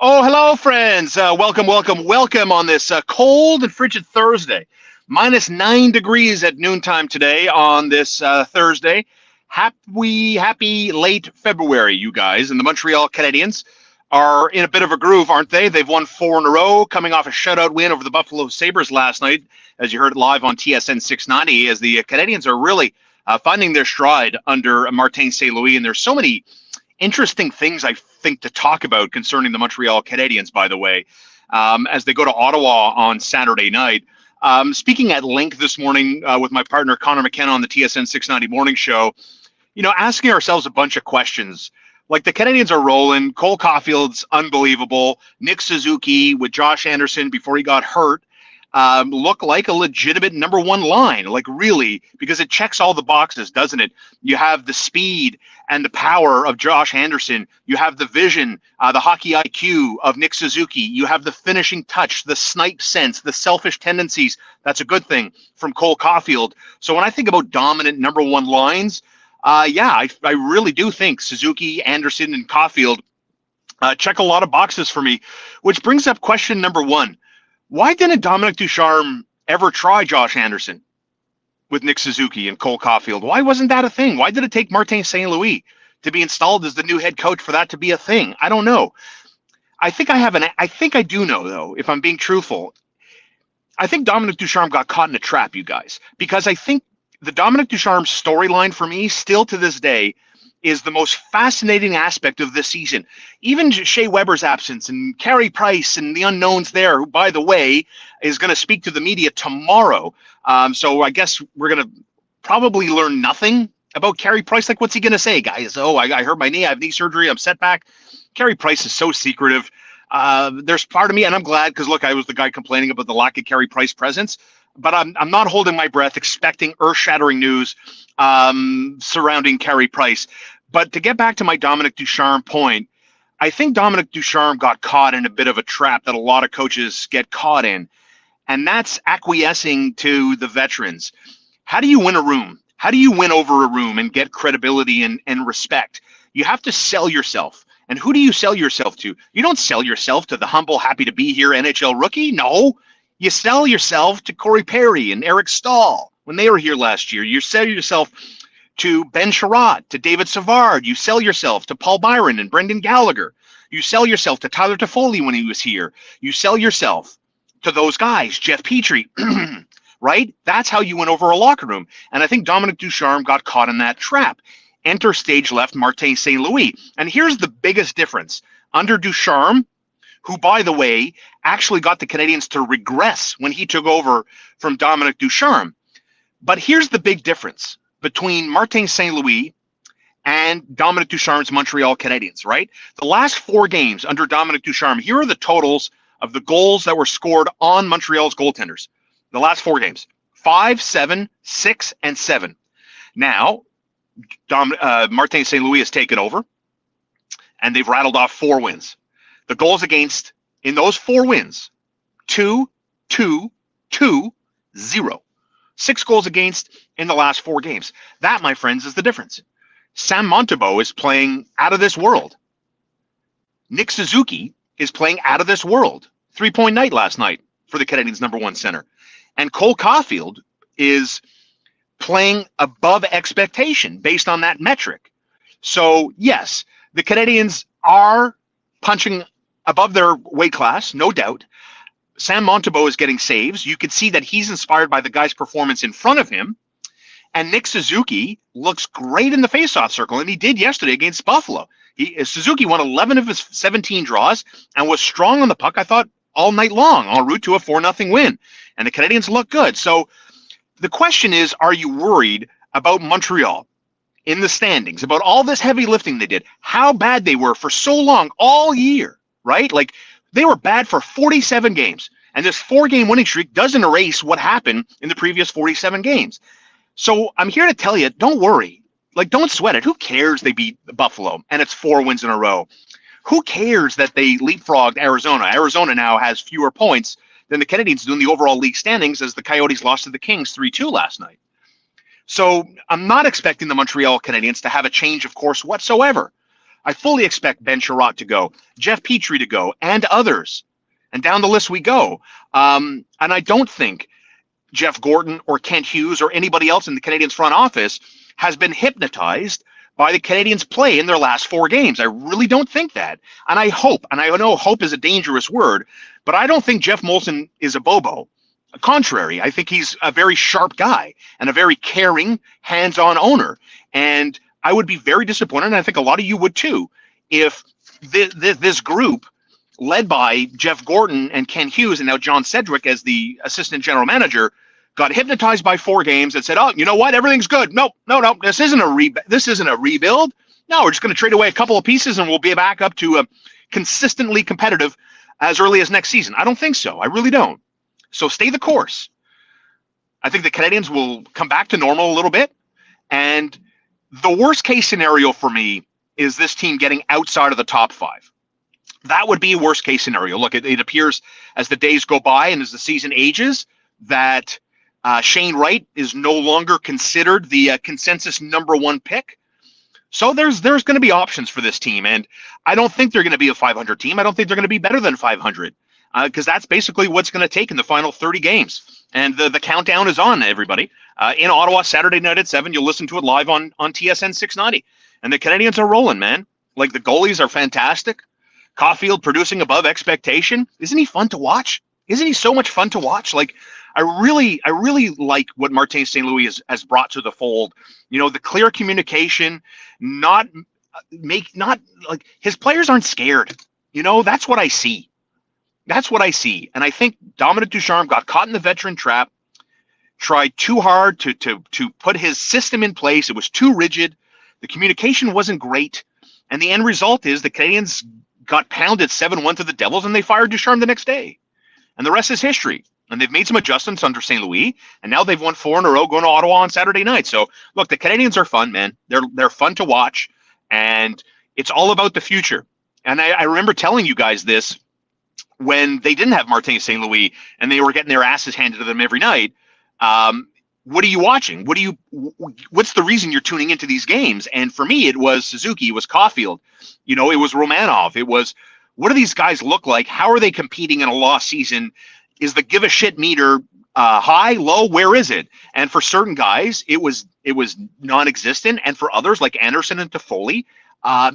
Oh, hello, friends. Welcome on this cold and frigid Thursday. -9 degrees at noontime today on this Thursday. Happy late February, you guys. And the Montreal Canadiens are in a bit of a groove, aren't they? They've won 4 in a row, coming off a shutout win over the Buffalo Sabres last night, as you heard live on TSN 690, as the Canadiens are really finding their stride under Martin St.Louis. And there's so many interesting things I think to talk about concerning the Montreal Canadiens, by the way, as they go to Ottawa on Saturday night. Speaking at length this morning with my partner Connor McKenna on the TSN 690 morning show, asking ourselves a bunch of questions. Like, the Canadiens are rolling. Cole Caulfield's unbelievable. Nick Suzuki with Josh Anderson before he got hurt look like a legitimate number one line, like really, because it checks all the boxes, doesn't it? You have the speed and the power of Josh Anderson. You have the vision, the hockey IQ of Nick Suzuki. You have the finishing touch, the snipe sense, the selfish tendencies. That's a good thing from Cole Caulfield. So when I think about dominant number one lines, I really do think Suzuki, Anderson, and Caulfield check a lot of boxes for me, which brings up question number one. Why didn't Dominic Ducharme ever try Josh Anderson with Nick Suzuki and Cole Caulfield? Why wasn't that a thing? Why did it take Martin St. Louis to be installed as the new head coach for that to be a thing? I don't know. I think I do know, though, if I'm being truthful. I think Dominic Ducharme got caught in a trap, you guys, because I think the Dominic Ducharme storyline for me, still to this day, is the most fascinating aspect of this season. Even Shea Weber's absence and Carey Price and the unknowns there, who, by the way, is going to speak to the media tomorrow. So I guess we're going to probably learn nothing about Carey Price. Like, what's he going to say, guys? Oh, I hurt my knee. I have knee surgery. I'm set back. Carey Price is so secretive. There's part of me, and I'm glad, because, look, I was the guy complaining about the lack of Carey Price presence. But I'm not holding my breath expecting earth-shattering news surrounding Carey Price. But to get back to my Dominic Ducharme point, I think Dominic Ducharme got caught in a bit of a trap that a lot of coaches get caught in, and that's acquiescing to the veterans. How do you win a room? How do you win over a room and get credibility and respect? You have to sell yourself. And who do you sell yourself to? You don't sell yourself to the humble, happy to be here NHL rookie. No. You sell yourself to Corey Perry and Eric Stahl when they were here last year. You sell yourself to Ben Sherratt, to David Savard. You sell yourself to Paul Byron and Brendan Gallagher. You sell yourself to Tyler Toffoli when he was here. You sell yourself to those guys, Jeff Petrie, right? That's how you win over a locker room. And I think Dominic Ducharme got caught in that trap. Enter stage left Martin St. Louis. And here's the biggest difference. Under Ducharme, who, by the way, actually got the Canadiens to regress when he took over from Dominic Ducharme. But here's the big difference between Martin St. Louis and Dominic Ducharme's Montreal Canadiens, right? The last 4 games under Dominic Ducharme, here are the totals of the goals that were scored on Montreal's goaltenders. The last 4 games, 5, 7, 6, and 7. Now, Martin St. Louis has taken over, and they've rattled off 4 wins. The goals against in those 4 wins, 2, 2, 2, 0. 6 goals against in the last 4 games. That, my friends, is the difference. Sam Montembeault is playing out of this world. Nick Suzuki is playing out of this world. 3-point night last night for the Canadiens' number 1 center. And Cole Caulfield is playing above expectation based on that metric. So, yes, the Canadiens are punching above their weight class, no doubt. Sam Montembeault is getting saves. You could see that he's inspired by the guy's performance in front of him. And Nick Suzuki looks great in the faceoff circle, and he did yesterday against Buffalo. Suzuki won 11 of his 17 draws and was strong on the puck, I thought, all night long, en route to a 4-0 win. And the Canadiens look good. So the question is, are you worried about Montreal in the standings, about all this heavy lifting they did, how bad they were for so long, all year, right? Like, they were bad for 47 games. And this 4-game winning streak doesn't erase what happened in the previous 47 games. So I'm here to tell you, don't worry. Like, don't sweat it. Who cares they beat Buffalo and it's 4 wins in a row? Who cares that they leapfrogged Arizona? Arizona now has fewer points than the Canadiens do in the overall league standings, as the Coyotes lost to the Kings 3-2 last night. So I'm not expecting the Montreal Canadiens to have a change of course whatsoever. I fully expect Ben Sherratt to go, Jeff Petrie to go, and others. And down the list we go. And I don't think Jeff Gordon or Kent Hughes or anybody else in the Canadiens front office has been hypnotized by the Canadiens' play in their last 4 games. I really don't think that. And I hope, and I know hope is a dangerous word, but I don't think Jeff Molson is a bobo. Contrary, I think he's a very sharp guy and a very caring, hands-on owner. And I would be very disappointed, and I think a lot of you would too, if this group, led by Jeff Gordon and Ken Hughes and now John Sedgwick as the assistant general manager, got hypnotized by 4 games and said, "Oh, you know what? Everything's good. No. This isn't a rebuild. No, we're just going to trade away a couple of pieces and we'll be back up to a consistently competitive as early as next season." I don't think so. I really don't. So stay the course. I think the Canadiens will come back to normal a little bit. And the worst case scenario for me is this team getting outside of the top 5. That would be a worst case scenario. Look, it appears as the days go by and as the season ages that Shane Wright is no longer considered the consensus number 1 pick. So there's going to be options for this team. And I don't think they're going to be a 500 team. I don't think they're going to be better than 500. Because that's basically what's going to take in the final 30 games. And the countdown is on, everybody. In Ottawa, Saturday night at 7, you'll listen to it live on TSN 690. And the Canadiens are rolling, man. Like, the goalies are fantastic. Caulfield producing above expectation. Isn't he fun to watch? Isn't he so much fun to watch? Like, I really like what Martin St. Louis has brought to the fold. You know, the clear communication, not like his players aren't scared. You know, that's what I see. That's what I see. And I think Dominic Ducharme got caught in the veteran trap, tried too hard to put his system in place. It was too rigid. The communication wasn't great. And the end result is the Canadiens got pounded 7-1 to the Devils, and they fired Ducharme the next day. And the rest is history. And they've made some adjustments under St. Louis, and now they've won 4 in a row going to Ottawa on Saturday night. So, look, the Canadiens are fun, man. They're fun to watch, and it's all about the future. And I remember telling you guys this when they didn't have Martin St. Louis and they were getting their asses handed to them every night. What are you watching? What's the reason you're tuning into these games? And for me, it was Suzuki, it was Caulfield, it was Romanov. It was, what do these guys look like? How are they competing in a lost season? Is the give a shit meter high, low? Where is it? And for certain guys, it was non-existent. And for others like Anderson and Toffoli,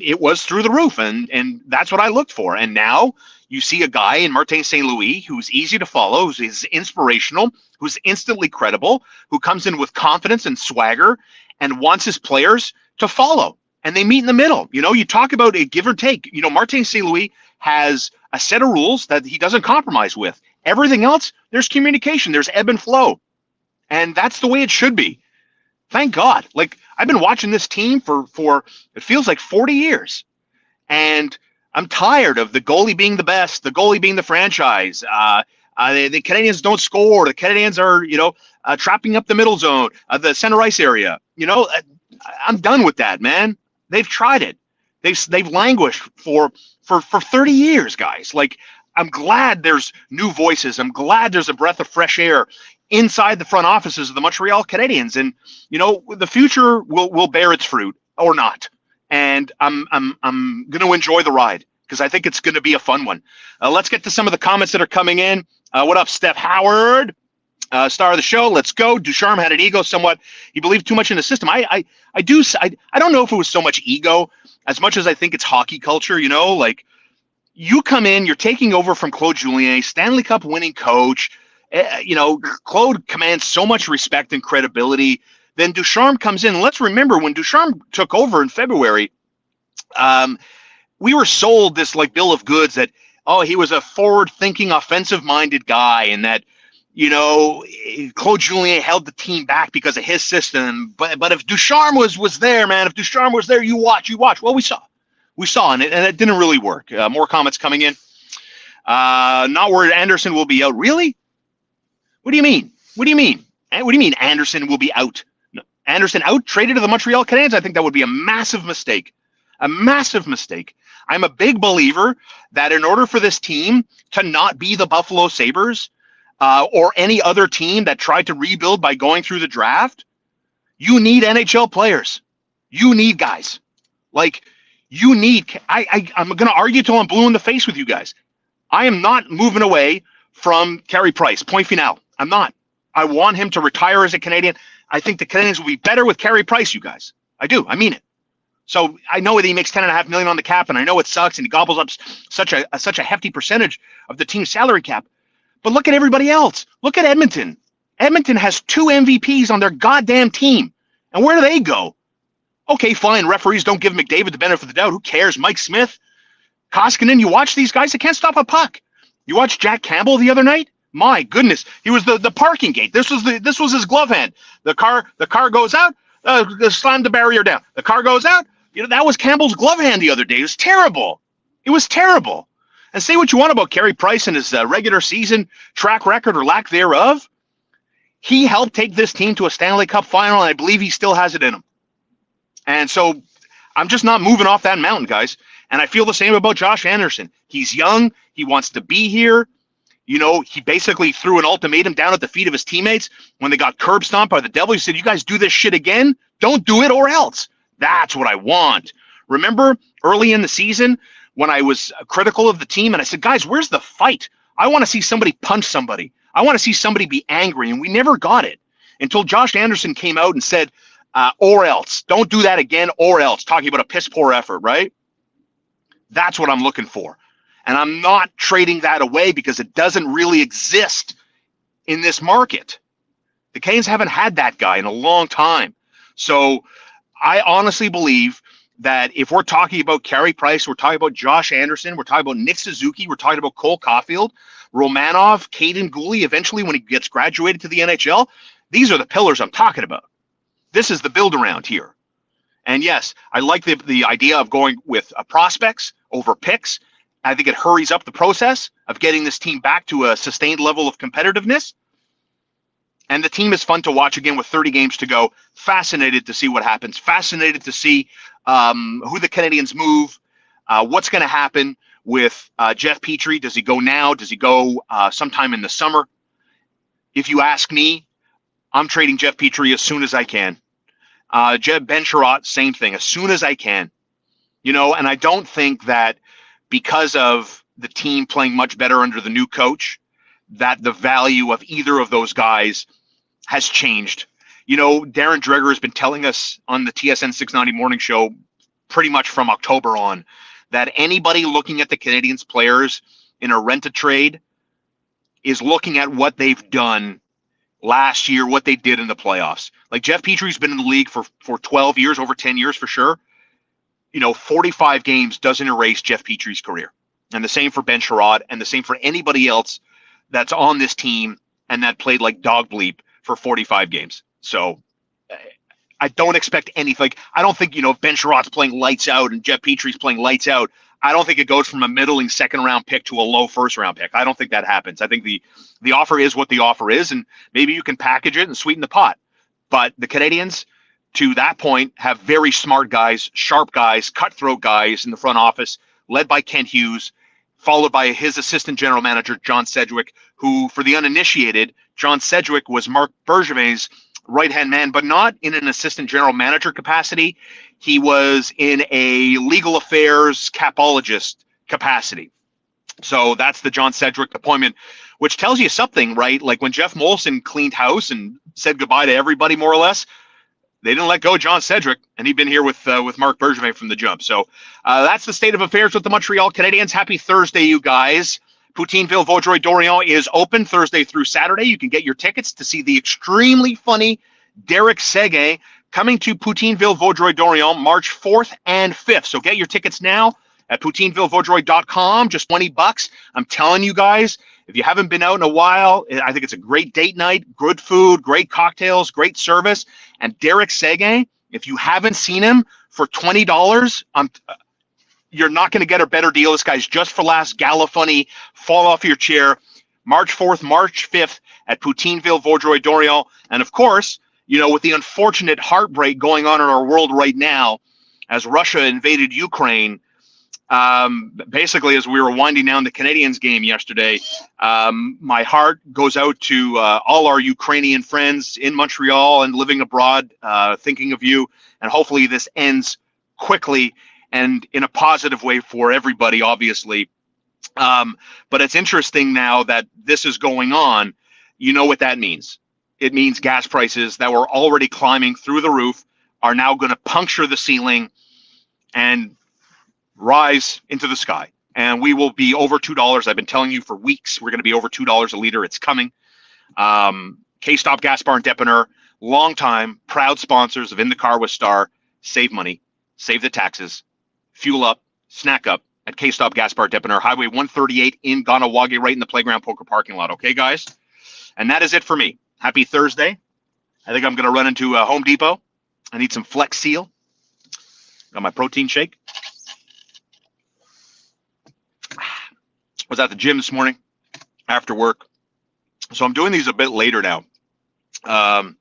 it was through the roof. And that's what I looked for. And now you see a guy in Martin St. Louis who's easy to follow, who's inspirational, who's instantly credible, who comes in with confidence and swagger and wants his players to follow. And they meet in the middle. You talk about a give or take. Martin St. Louis has a set of rules that he doesn't compromise with. Everything else, there's communication, there's ebb and flow. And that's the way it should be. Thank God. Like, I've been watching this team for it feels like 40 years. And I'm tired of the goalie being the best, the goalie being the franchise. The Canadiens don't score. The Canadiens are, trapping up the middle zone, the center ice area. I'm done with that, man. They've tried it. They've languished for 30 years, guys. Like, I'm glad there's new voices. I'm glad there's a breath of fresh air inside the front offices of the Montreal Canadiens. And, the future will bear its fruit or not. And I'm going to enjoy the ride because I think it's going to be a fun one. Let's get to some of the comments that are coming in. What up, Steph Howard? Star of the show. Let's go. Ducharme had an ego somewhat. He believed too much in the system. I don't know if it was so much ego as much as I think it's hockey culture. Like, you come in, you're taking over from Claude Julien, Stanley Cup winning coach. Claude commands so much respect and credibility. Then Ducharme comes in. Let's remember when Ducharme took over in February, we were sold this like bill of goods that, he was a forward-thinking, offensive-minded guy, and that, Claude Julien held the team back because of his system. But if Ducharme was there, man, if Ducharme was there, you watch. Well, we saw, and it didn't really work. More comments coming in. Not worried Anderson will be out. Really? What do you mean? What do you mean Anderson will be out? Anderson out, traded to the Montreal Canadiens? I think that would be a massive mistake. A massive mistake. I'm a big believer that in order for this team to not be the Buffalo Sabres or any other team that tried to rebuild by going through the draft, you need NHL players. You need guys. Like, You need. I'm going to argue till I'm blue in the face with you guys. I am not moving away from Carey Price. Point final. I'm not. I want him to retire as a Canadian. I think the Canadiens will be better with Carey Price, you guys. I do. I mean it. So I know that he makes $10.5 million on the cap, and I know it sucks, and he gobbles up such a hefty percentage of the team's salary cap. But look at everybody else. Look at Edmonton. Edmonton has 2 MVPs on their goddamn team. And where do they go? Okay, fine. Referees don't give McDavid the benefit of the doubt. Who cares? Mike Smith, Koskinen. You watch these guys. They can't stop a puck. You watch Jack Campbell the other night. My goodness, he was the parking gate. This was his glove hand. The car goes out. Slam the barrier down. The car goes out. That was Campbell's glove hand the other day. It was terrible. It was terrible. And say what you want about Carey Price and his regular season track record or lack thereof. He helped take this team to a Stanley Cup final, and I believe he still has it in him. And so I'm just not moving off that mountain, guys. And I feel the same about Josh Anderson. He's young. He wants to be here. He basically threw an ultimatum down at the feet of his teammates when they got curb stomped by the Devil. He said, you guys do this shit again? Don't do it or else. That's what I want. Remember early in the season when I was critical of the team and I said, guys, where's the fight? I want to see somebody punch somebody. I want to see somebody be angry. And we never got it until Josh Anderson came out and said, or else. Don't do that again or else. Talking about a piss poor effort, right? That's what I'm looking for. And I'm not trading that away because it doesn't really exist in this market. The Canes haven't had that guy in a long time. So I honestly believe that if we're talking about Carey Price, we're talking about Josh Anderson, we're talking about Nick Suzuki, we're talking about Cole Caulfield, Romanov, Caden Gooley, eventually when he gets graduated to the NHL, these are the pillars I'm talking about. This is the build around here. And yes, I like the idea of going with prospects over picks. I think it hurries up the process of getting this team back to a sustained level of competitiveness. And the team is fun to watch again with 30 games to go. Fascinated to see what happens. Fascinated to see who the Canadiens move. What's going to happen with Jeff Petrie? Does he go now? Does he go sometime in the summer? If you ask me, I'm trading Jeff Petrie as soon as I can. Ben Sherratt, same thing, as soon as I can. And I don't think that because of the team playing much better under the new coach, that the value of either of those guys has changed. Darren Dreger has been telling us on the TSN 690 morning show pretty much from October on that anybody looking at the Canadiens players in a rent-a-trade is looking at what they've done last year, what they did in the playoffs. Like Jeff Petrie's been in the league for 12 years, over 10 years for sure. 45 games doesn't erase Jeff Petrie's career. And the same for Ben Sherratt and the same for anybody else that's on this team and that played like dog bleep for 45 games. So I don't expect anything. I don't think, if Ben Sherratt's playing lights out and Jeff Petrie's playing lights out, I don't think it goes from a middling second-round pick to a low first-round pick. I don't think that happens. I think the offer is what the offer is, and maybe you can package it and sweeten the pot. But the Canadiens, to that point, have very smart guys, sharp guys, cutthroat guys in the front office, led by Kent Hughes, followed by his assistant general manager, John Sedgwick, who, for the uninitiated, John Sedgwick was Marc Bergevin's right-hand man, but not in an assistant general manager capacity. He was in a legal affairs capologist capacity. So that's the John Sedgwick appointment, which tells you something, right? Like when Jeff Molson cleaned house and said goodbye to everybody, more or less, they didn't let go of John Sedgwick, and he'd been here with Marc Bergevin from the jump. So that's the state of affairs with the Montreal Canadiens. Happy Thursday, you guys. Poutineville Vaudreuil-Dorion is open Thursday through Saturday. You can get your tickets to see the extremely funny Derek Seguin coming to Poutineville Vaudreuil-Dorion March 4th and 5th. So get your tickets now at PoutinevilleVaudreuil.com, just $20. I'm telling you guys, if you haven't been out in a while, I think it's a great date night, good food, great cocktails, great service. And Derek Seguin, if you haven't seen him for $20, you're not going to get a better deal. This guy's just for last, gala funny, fall off your chair. March 4th, March 5th at Poutineville Vaudreuil-Dorion. And of course, with the unfortunate heartbreak going on in our world right now, as Russia invaded Ukraine, basically as we were winding down the Canadiens game yesterday, my heart goes out to all our Ukrainian friends in Montreal and living abroad, thinking of you. And hopefully this ends quickly and in a positive way for everybody, obviously. But it's interesting now that this is going on. You know what that means. It means gas prices that were already climbing through the roof are now going to puncture the ceiling and rise into the sky. And we will be over $2. I've been telling you for weeks, we're going to be over $2 a liter. It's coming. K-Stop Gas Bar and Depanneur, long time, proud sponsors of In the Car with Star. Save money, save the taxes, fuel up, snack up at K-Stop Gas Bar Depanneur, Highway 138 in Ganawagi, right in the Playground Poker parking lot. Okay, guys? And that is it for me. Happy Thursday. I think I'm going to run into Home Depot. I need some Flex Seal. Got my protein shake. Was at the gym this morning after work. So I'm doing these a bit later now. I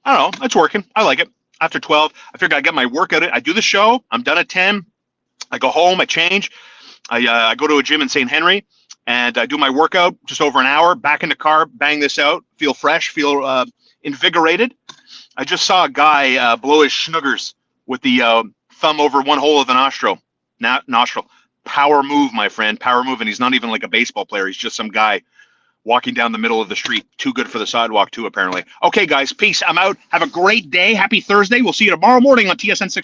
don't know. It's working. I like it. After 12, I figured I'd get my workout in. I do the show. I'm done at 10. I go home. I change. I go to a gym in St. Henry, and I do my workout just over an hour. Back in the car, bang this out. Feel fresh. Feel invigorated. I just saw a guy blow his schnuggers with the thumb over one hole of the nostril. Power move, my friend. Power move. And he's not even like a baseball player. He's just some guy walking down the middle of the street. Too good for the sidewalk, too, apparently. Okay, guys. Peace. I'm out. Have a great day. Happy Thursday. We'll see you tomorrow morning on TSN 6.